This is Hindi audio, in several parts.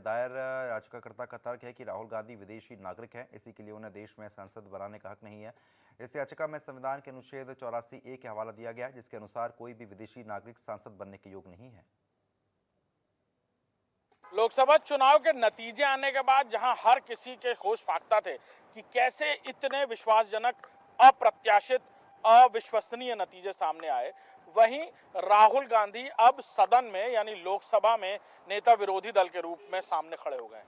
दायर याचिकाकर्ता का तर्क है कि राहुल गांधी विदेशी नागरिक हैं, इसी के लिए उन्हें देश में सांसद बनाने का हक नहीं है। इस याचिका में संविधान के अनुच्छेद 84A के हवाला दिया गया है, जिसके अनुसार कोई भी विदेशी नागरिक सांसद बनने के योग्य नहीं है। लोकसभा चुनाव के नतीजे आने के बाद जहां हर किसी के होश फाख्ता थे कि कैसे इतने विश्वासजनक, अप्रत्याशित, अविश्वसनीय नतीजे सामने आए, वहीं राहुल गांधी अब सदन में यानी लोकसभा में नेता विरोधी दल के रूप में सामने खड़े हो गए।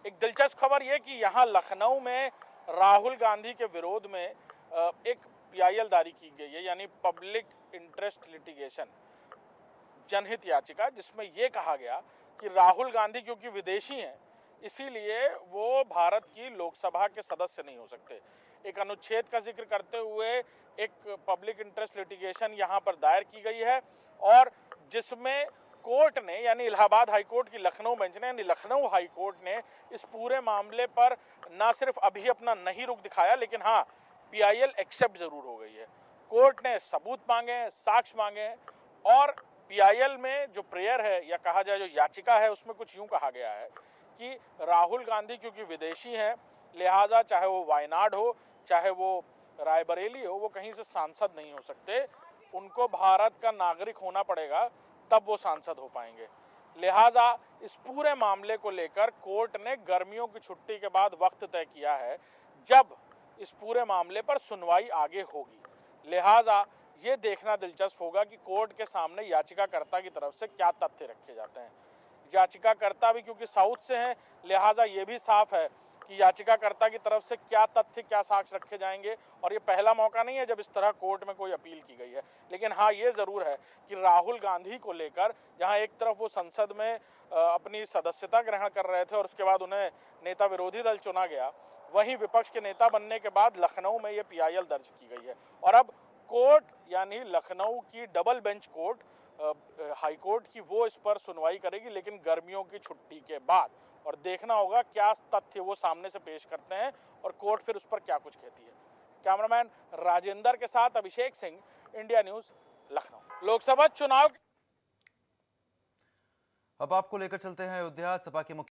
एक दिलचस्प खबर यह कि यहां लखनऊ में राहुल गांधी के विरोध में एक पीआईएल जारी की गई है, यानी पब्लिक इंटरेस्ट लिटिगेशन, जनहित याचिका, जिसमें यह कहा गया कि राहुल गांधी क्योंकि विदेशी हैं, इसीलिए वो भारत की लोकसभा के सदस्य नहीं हो सकते। एक अनुच्छेद का जिक्र करते हुए एक पब्लिक इंटरेस्ट लिटिगेशन यहां पर दायर की गई है और जिसमें कोर्ट ने यानी इलाहाबाद हाई कोर्ट की लखनऊ बेंच ने यानी लखनऊ हाई कोर्ट ने इस पूरे मामले पर न सिर्फ अभी अपना नहीं रुख दिखाया, लेकिन हाँ, पीआईएल एक्सेप्ट जरूर हो गई है। कोर्ट ने सबूत मांगे हैं, साक्ष्य मांगे हैं और पीआईएल में जो प्रेयर है या कहा जाए जो याचिका है, उसमें कुछ यूं कहा गया है कि राहुल गांधी क्योंकि विदेशी हैं, लिहाजा चाहे वो वायनाड हो, चाहे वो रायबरेली हो, वो कहीं से सांसद नहीं हो सकते। उनको भारत का नागरिक होना पड़ेगा, तब वो सांसद हो पाएंगे। लिहाजा इस पूरे मामले को लेकर कोर्ट ने गर्मियों की छुट्टी के बाद वक्त तय किया है जब इस पूरे मामले पर सुनवाई आगे होगी। लिहाजा ये देखना दिलचस्प होगा कि कोर्ट के सामने याचिकाकर्ता की तरफ से क्या तथ्य रखे जाते हैं। याचिकाकर्ता भी क्योंकि साउथ से हैं, लिहाजा ये भी साफ है कि याचिकाकर्ता की तरफ से क्या तथ्य, क्या साक्ष्य रखे जाएंगे। और ये पहला मौका नहीं है जब इस तरह कोर्ट में कोई अपील की गई है। लेकिन हाँ, ये जरूर है कि राहुल गांधी को लेकर जहां एक तरफ वो संसद में अपनी सदस्यता ग्रहण कर रहे थे और उसके बाद उन्हें नेता विरोधी दल चुना गया, वहीं विपक्ष के नेता बनने के बाद लखनऊ में ये पीआईएल दर्ज की गई है। और अब कोर्ट यानी लखनऊ की double bench court, high court की, वो इस पर सुनवाई करेगी, लेकिन गर्मियों की छुट्टी के बाद। और देखना होगा क्या तथ्य वो सामने से पेश करते हैं और कोर्ट फिर उस पर क्या कुछ कहती है। कैमरामैन राजेंद्र के साथ अभिषेक सिंह, इंडिया न्यूज, लखनऊ। लोकसभा चुनाव अब आपको लेकर चलते हैं अयोध्या। सपा के